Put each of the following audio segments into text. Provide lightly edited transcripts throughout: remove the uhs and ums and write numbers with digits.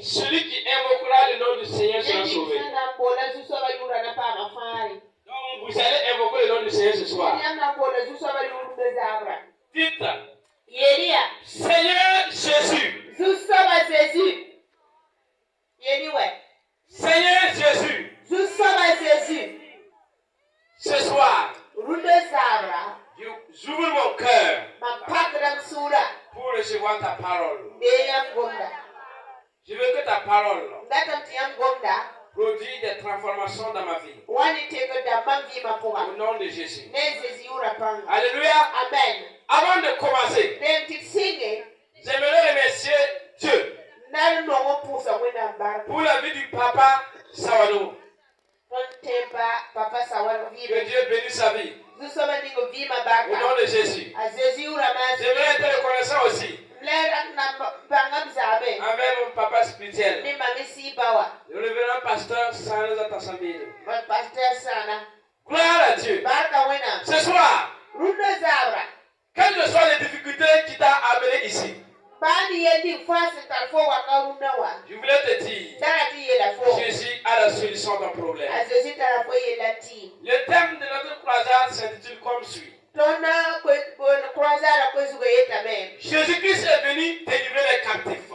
Celui qui invoquera le nom du Seigneur sera sauvé. Donc vous allez invoquer le nom du Seigneur ce soir. Dites, Seigneur Jésus. Seigneur Jésus. Ce soir, j'ouvre mon cœur pour recevoir ta parole. Je veux que ta parole produise des transformations dans ma vie. Au nom de Jésus. Alléluia. Amen. Avant de commencer, j'aimerais remercier Dieu pour la vie du papa Sawado. Que Dieu bénisse sa vie. Au nom de Jésus. J'aimerais être reconnaissant aussi envers mon papa spirituel, le révérend pasteur Sana Tassambi. Gloire à Dieu. Ce soir, quelles que soient les difficultés qui t'ont amené ici, je voulais te dire, Jésus a la solution d'un problème. Le thème de notre croisade s'intitule comme suit. Jésus-Christ est venu délivrer les captifs.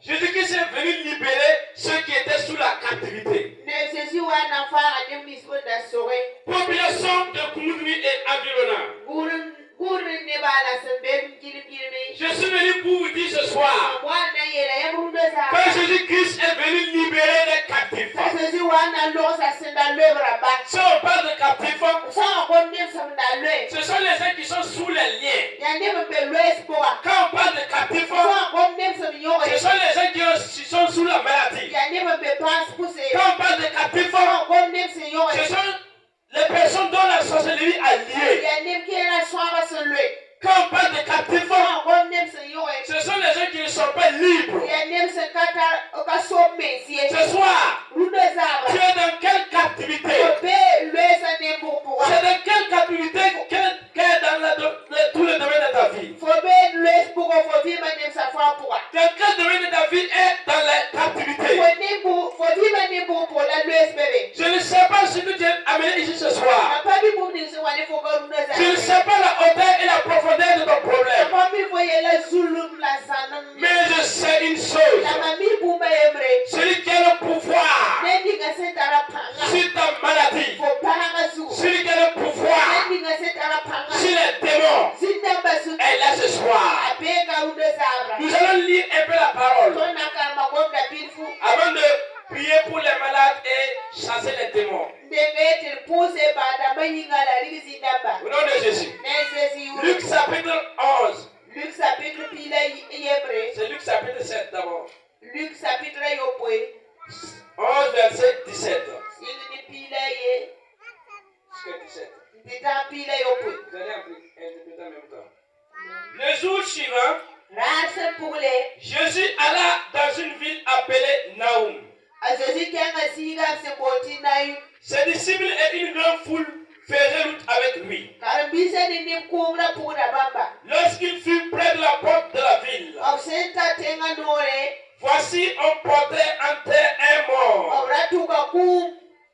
Jésus-Christ est venu libérer ceux qui étaient sous la captivité. Population de Koumoudri et environnant. Je suis venu pour vous dire ce soir que Jésus-Christ est venu libérer les captifs. Si on parle de captifs, ce sont les gens qui sont sous les liens. Quand on parle de captifs, ce sont les gens qui sont sous la maladie. Quand on parle de captifs, ce sont les personnes dont la sorcellerie a lié. Quand on parle de captifs, ce sont les gens qui ne sont pas libres. Ce soir, tu es dans quelle captivité? C'est dans quelle captivité qu'elle est dans tout le domaine de ta vie? Dans quel domaine de ta vie est dans la captivité? Je ne sais pas ce que tu es amené ici ce soir. Je ne sais pas la hauteur et la profondeur de ton problème. Mais je sais une chose. Celui qui a le pouvoir sur ta maladie, celui qui a le pouvoir sur les démons, est là ce soir. Nous allons lire un peu la parole avant de prier pour les malades et chasser les démons. Au nom de Jésus. Luc chapitre 11. C'est Luc chapitre 7 d'abord. 11 verset 17. Jusqu'à 17. Vous allez interpréter en même temps. Le jour suivant, Jésus alla dans une ville appelée Naoum. Ses disciples et une grande foule faisaient route avec lui. Lorsqu'il fut près de la porte de la ville, voici on portait en terre un mort,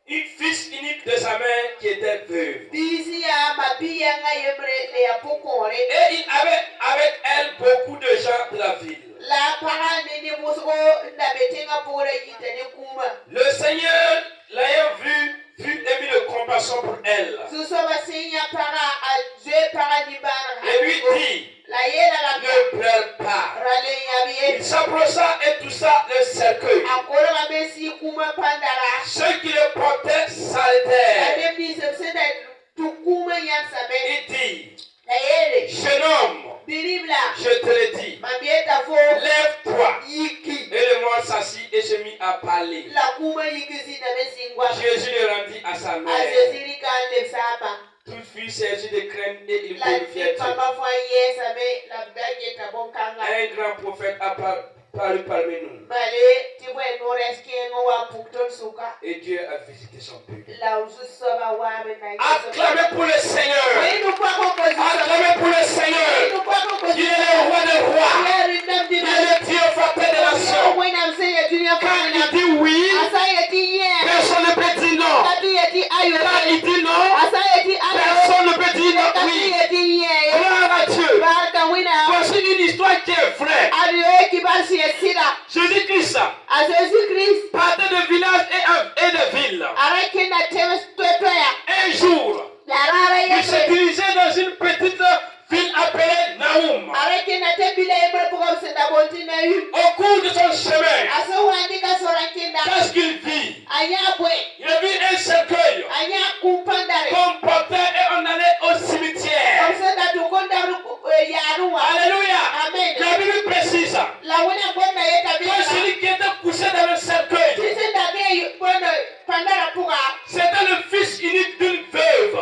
une fils unique de sa mère qui était veuve. Et il avait avec elle beaucoup de gens de la ville. Le Seigneur, l'ayant vue, fut ému de compassion pour elle. Et lui dit, ne pleure pas. Il s'approcha et toucha le cercueil. Ceux qui le portaient s'arrêtèrent. Il dit, jeune homme, je te le dis, lève-toi. Et le mort s'assit et se mit à parler. Jésus le rendit à sa mère. Tout fut saisi de crainte et il glorifiait Dieu. Un grand prophète a paru parmi nous. Et Dieu a visité son peuple. Acclamez pour le Seigneur. Acclamez pour le Seigneur. Il est le roi des rois. Il est qui est vrai. Jésus-Christ partait de village et de ville. Un jour, il se dirigeait dans une petite ville appelée Naoum. Au cours de son chemin, qu'est-ce qu'il vit? Il a vu un cercueil qu'on portait et on allait au cimetière. Alléluia. La Bible précise que celui qui était couché dans le cercueil, c'était le fils unique d'une veuve.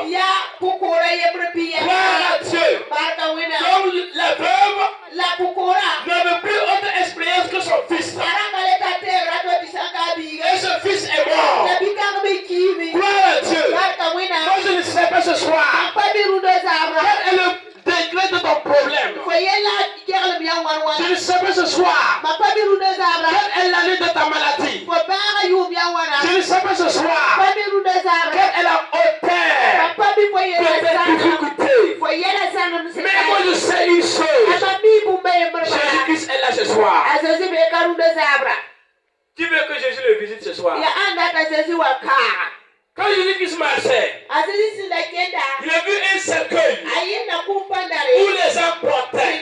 Gloire à Dieu. Donc la veuve n'avait plus autre expérience que son fils. Et ce fils est mort. Gloire à Dieu. Moi je ne sais pas ce soir. Quel est le degré de ton problème? Je ne sais pas ce soir. Quelle est l'année de ta maladie? Je ne sais pas ce soir. Quelle est la hauteur de tes difficultés? Mais moi je sais une chose. Jésus-Christ est là ce soir. Tu veux que Jésus le visite ce soir? Quand Jésus-Christ marchait, il a vu un cercueil où les gens portaient.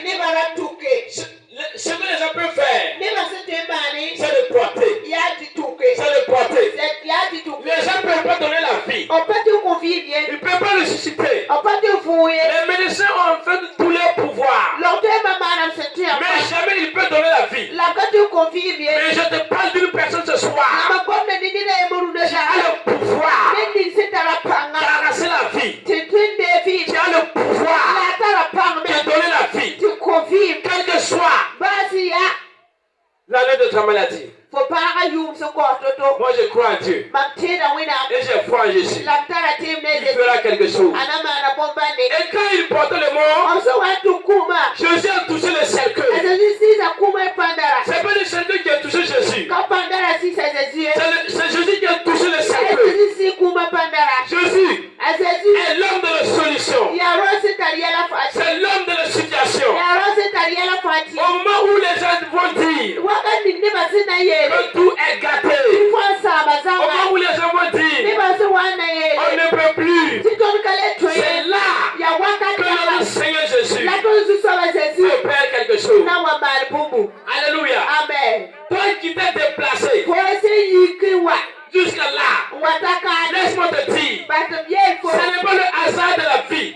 Ce que les gens peuvent faire, c'est de porter. C'est de porter. Les gens ne peuvent pas donner la vie. Ils ne peuvent pas ressusciter. Les médecins ont fait tous leurs pouvoirs. Mais jamais ils peuvent donner la vie. Mais je te parle d'une personne ce soir qui a le pouvoir d'arracher la vie. Qui a le pouvoir de donner la vie. Quel que soit l'année de ta maladie. Moi je crois en Dieu. Et je crois en Jésus. Il fera quelque chose. Et quand il portait le mort, Jésus a touché le cercueil. C'est pas le cercueil qui a touché Jésus. C'est Jésus qui a touché le cercueil. Jésus est l'homme de la solution. C'est l'homme de la situation. Au moment où les gens vont dire que tout est gâté, au moment où les gens vont dire on ne peut plus, c'est là que notre Seigneur Jésus opère quelque chose. Alléluia. Toi qui t'es déplacé jusqu'à là, laisse-moi te dire, ce n'est pas le hasard de la vie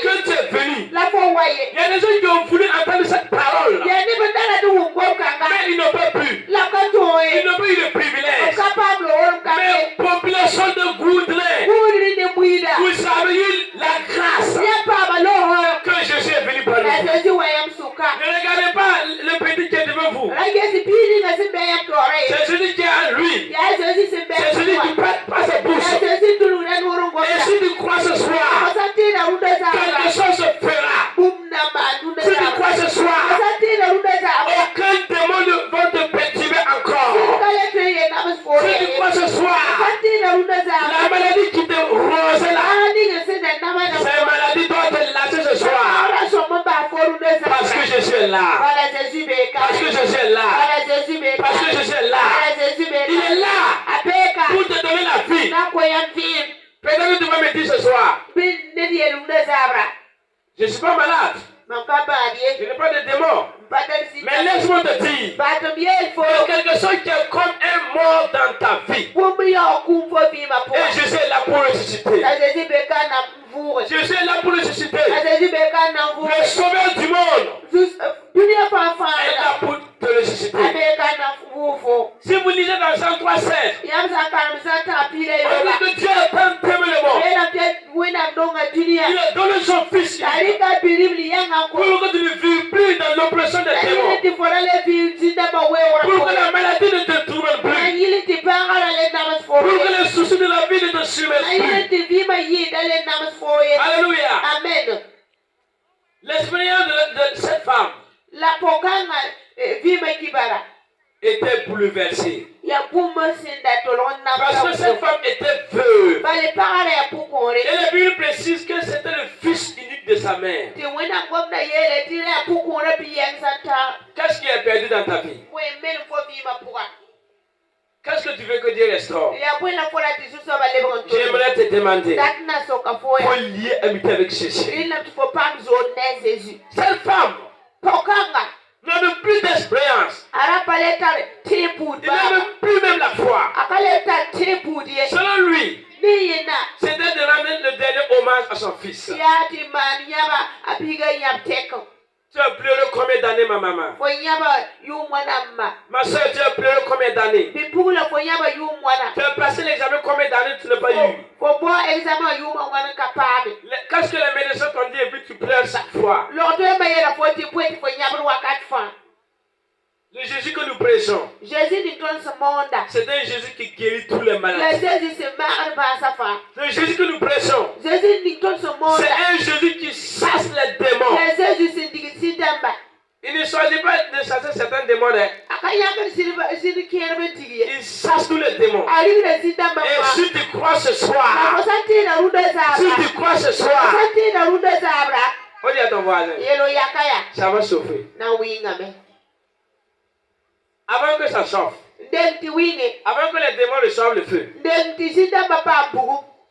que tu es venu. Il y a des gens qui ont voulu entendre cette parole, mais ils n'ont pas pu. Ils n'ont pas eu le privilège. Mais population de Goudlin, vous avez eu la grâce que Jésus est venu par nous. Ne regardez pas le petit qui est devant vous. C'est celui qui est en lui. C'est celui qui passe sa bouche. Et si tu crois ce soir, quelque chose se fera. Si tu crois ce soir, aucun démon ne va te perturber encore. Si tu crois ce soir, la maladie qui te rose là, cette maladie doit te lâcher ce soir. Parce que Jésus est là. Parce que Jésus est là. Parce que Jésus est là. Il est là pour te donner la vie. Peut-être que tu vas me dire ce soir, je ne suis pas malade. Je n'ai pas de démon. Mais laisse-moi te dire, il y a quelque chose qui est comme un mort dans ta vie. Et Jésus est là pour ressusciter. Jésus est là pour ressusciter. Le sauveur du monde est là pour te ressusciter. Si vous lisez dans Jean 3,16, on dit que Dieu a tant aimé le monde. Il a donné son fils pour que tu ne vives plus dans l'oppression des démons. Pour que la maladie ne te trouve plus. Pour que les soucis de la vie ne te submergent plus. Alléluia. Amen. L'expérience de cette femme était bouleversée. Parce que cette femme était veuve. Et la Bible précise que c'était le fils unique de sa mère. Qu'est-ce qui est perdu dans ta vie? Qu'est-ce que tu veux que Dieu restaure? J'aimerais te demander pour lier amitié avec Jésus. Cette femme n'avait plus d'expérience. Il n'avait plus même la foi. Selon lui, c'était de rendre le dernier hommage à son fils. Tu as pleuré combien d'années, ma maman? Ma soeur, tu as pleuré combien d'années? Tu as passé l'examen combien d'années tu n'as pas eu? Qu'est-ce que les médecins t'ont dit et puis tu pleures chaque fois? Le Jésus que nous prêchons, c'est un Jésus qui guérit tous les maladies. Le Jésus que nous prêchons, c'est un Jésus qui chasse les démons. Il ne choisit pas de chasser certains démons. Il chasse tous les démons. Et si tu crois ce soir, on dit à ton voisin, ça va chauffer. Avant que ça chauffe, avant que les démons reçoivent le feu,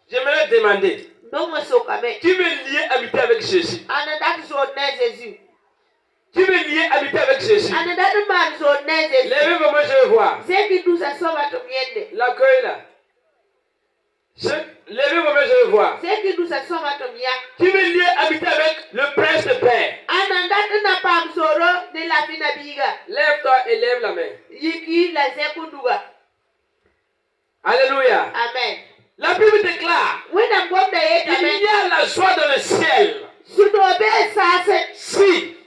j'aimerais demander, tu veux lier amitié avec Jésus? Tu veux lier amitié avec Jésus? Levez-moi, je veux voir. L'accueil là. Levez-moi, je veux voir. Tu veux lier amitié avec le prince de paix? Lève-toi et lève la main. Alléluia. Amen. La Bible déclare qu'il y a la joie dans le ciel si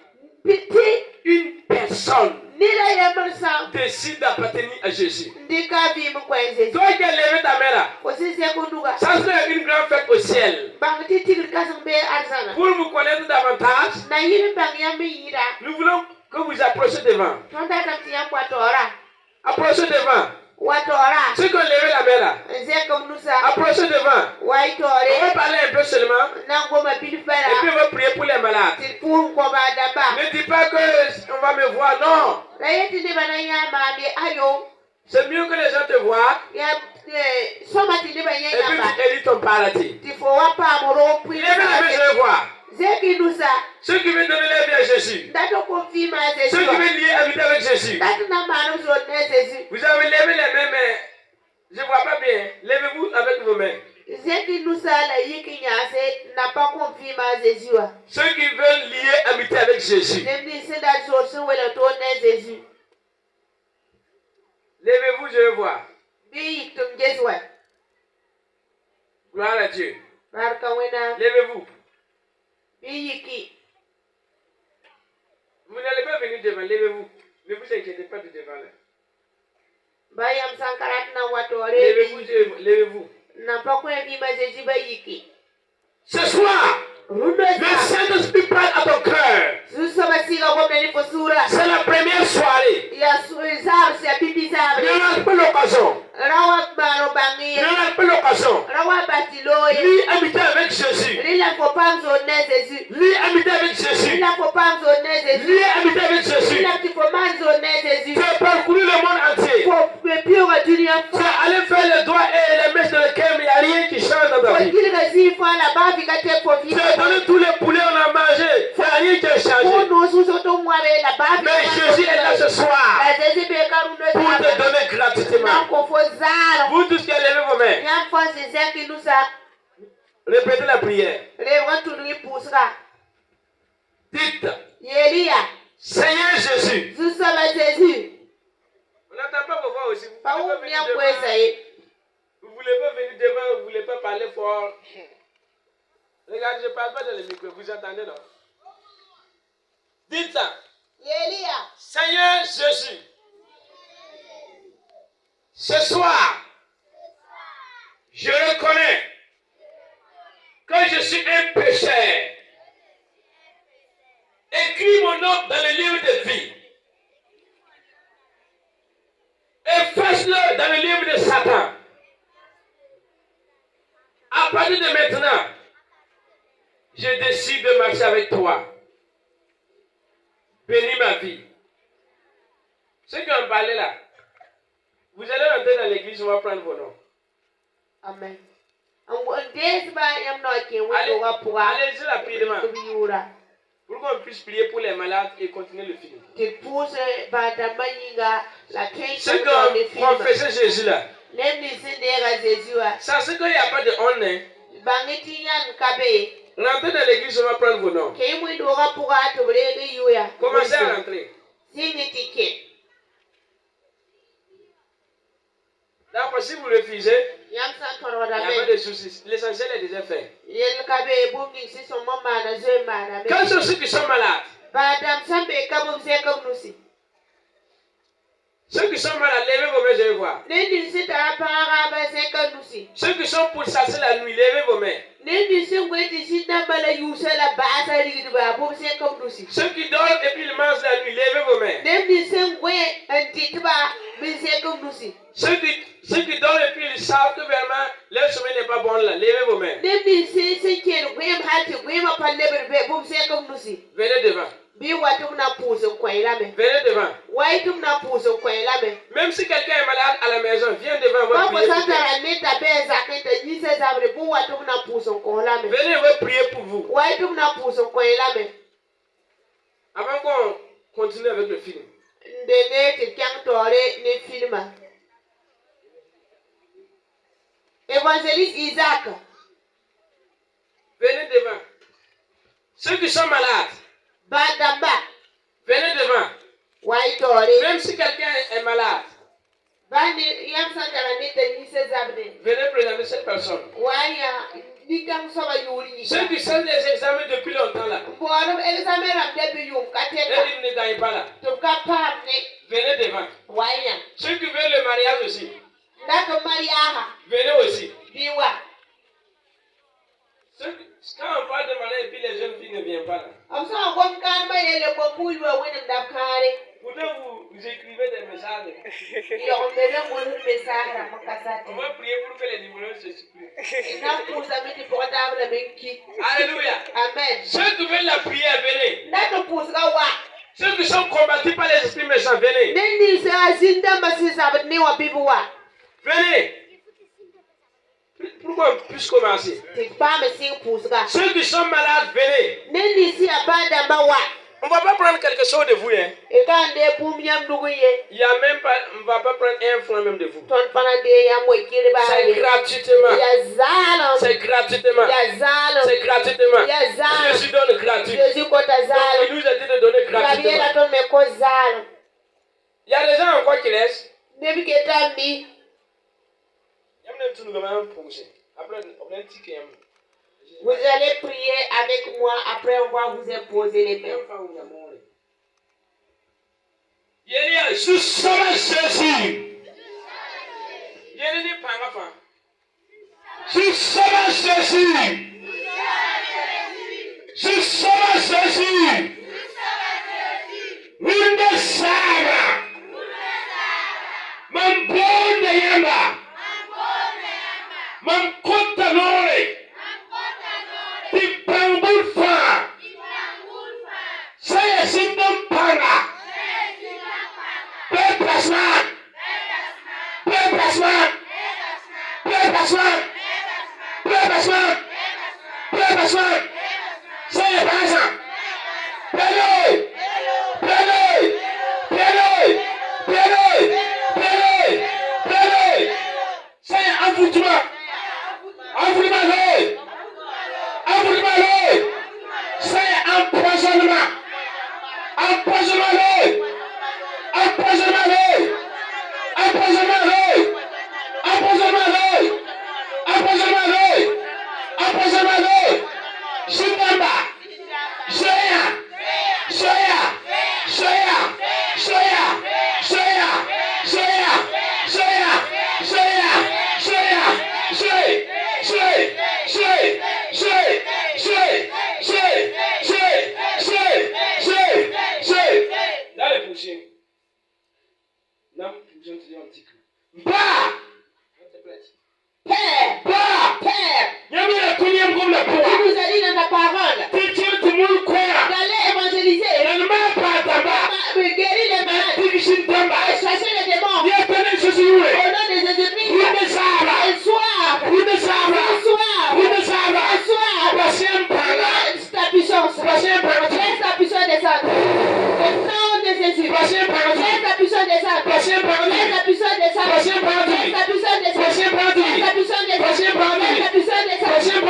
une personne décide d'appartenir à Jésus. Toi qui as levé ta main là, ça serait une grande fête au ciel. Pour vous connaître davantage, nous voulons que vous approchiez devant. Approchez devant. Ceux qui ont levé la main là, approchez devant. On va parler un peu seulement. Et puis on va prier pour les malades. Ne dis pas qu'on va me voir, non. C'est mieux que les gens te voient. Et puis tu élis ton paradis. Lève la main, je vais voir. Ceux qui veulent donner leur vie à Jésus. Ceux qui veulent lier amitié avec Jésus. Vous avez levé les mains, mais je ne vois pas bien. Levez-vous avec vos mains. Ceux qui veulent lier amitié avec Jésus. Levez-vous, je vais voir. Gloire à Dieu. Levez-vous. Vous n'allez pas venir devant, levez-vous. Ne vous inquiétez pas de devant là. Levez-vous, levez-vous. Ce soir, le Saint-Esprit parle à ton cœur. C'est la première soirée. Il n'y aura pas l'occasion. Il n'y aura pas l'occasion. Lis amitié avec Jésus. Lis amitié avec Jésus. Lis amitié avec Jésus. Tu as parcouru le monde entier. Tu as allé faire les doigts et les mèches dans le cœur, mais il n'y a rien qui change dans ta vie. Tu as donné tous les poulets, on a mangé. Il n'y a rien qui a changé. Mais Jésus est là ce soir pour te donner gratuitement. Vous tous qui avez levé vos mains, répétez la prière. Dites, Seigneur Jésus. On n'entend pas vos voix aussi. Vous ne voulez pas venir devant, vous ne voulez pas parler fort. Regardez, je ne parle pas dans le micro, vous entendez non? Dites ça. Seigneur Jésus. Ce soir, je reconnais que je suis un pécheur. Écris mon nom dans le livre de vie. Efface-le partir de maintenant, je décide de marcher avec toi. Bénis ma vie. Ceux qui ont parlé là, vous allez rentrer dans l'église, on va prendre vos noms. Amen. Allez-y rapidement. Pour qu'on puisse prier pour les malades et continuer le film. Ceux qui ont confessé Jésus là, ça c'est qu'il n'y a pas de honte. Rentrez dans l'église, on va prendre vos noms. Commencez à rentrer. D'accord, si vous refusez, il n'y a pas de soucis. L'essentiel est déjà fait. Quels sont ceux qui sont malades? Ceux qui sont malades, levez vos mains, je vais voir. Ceux qui sont pour chasser la nuit, levez vos mains. Ceux qui dorment et puis ils mangent la nuit, levez vos mains. Ceux qui dorment et puis ils savent que vraiment leur sommeil n'est pas bon là, levez vos mains. Venez devant. Venez devant. Même si quelqu'un est malade à la maison, viens devant, on va prier. Venez, on va prier pour vous. Avant qu'on continue avec le film. Évangéliste Isaac. Venez devant. Ceux qui sont malades. Venez devant. Même si quelqu'un est malade. Venez présenter cette personne. Ceux qui sont des examens depuis longtemps là. Et ils ne gagnent pas là. Venez devant. Ceux qui veulent le mariage aussi. Venez aussi. Quand on parle de mariage et puis les jeunes filles ne viennent pas là. Pourtant vous écrivez des messages. On va prier pour que les numéros se suppriment. Alléluia. Amen. Ceux qui veulent la prière, venez. Ceux qui sont combattus par les esprits méchants, venez. Venez. Pourquoi on puisse commencer? Ceux qui sont malades, venez. On ne va pas prendre quelque chose de vous. Hein. Il y a même pas, on ne va pas prendre un franc même de vous. C'est gratuitement. C'est gratuitement. C'est gratuitement. Jésus donne gratuitement. Il nous a dit de donner gratuitement. Il y a des gens encore qui restent. Vous allez prier avec moi, après on va vous imposer les mains. Je serai Jésus. Je serai Jésus. Je serai Jésus. Wunde Sarah. Mambonde Yamba. Mamkontanore. Tipangulfa. Saya sindam panga. Bebasman. Bebasman. Bebasman. Bebasman. Bebasman. Saya bahasa. Beloi. Beloi. Beloi. Beloi. Beloi. Beloi. Saya avutma. Avutma loi. Avutma loi. Saya empoisonnement. Empoisonnement loi. Empoisonnement loi. Empoisonnement loi. Empoisonnement loi. Empoisonnement loi. Empoisonnement loi. Shindamba. Soya. Soya. Soya. Soya. Soya. Soya. Soya. Soya. Soya. Soy. Soy. Soy. Soy. Soy. Soy. Soy. Soy. Soy. Soy. Là les prochains. Là, je te dis un petit coup. Bah! Père! Bah! Père!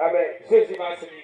Amen.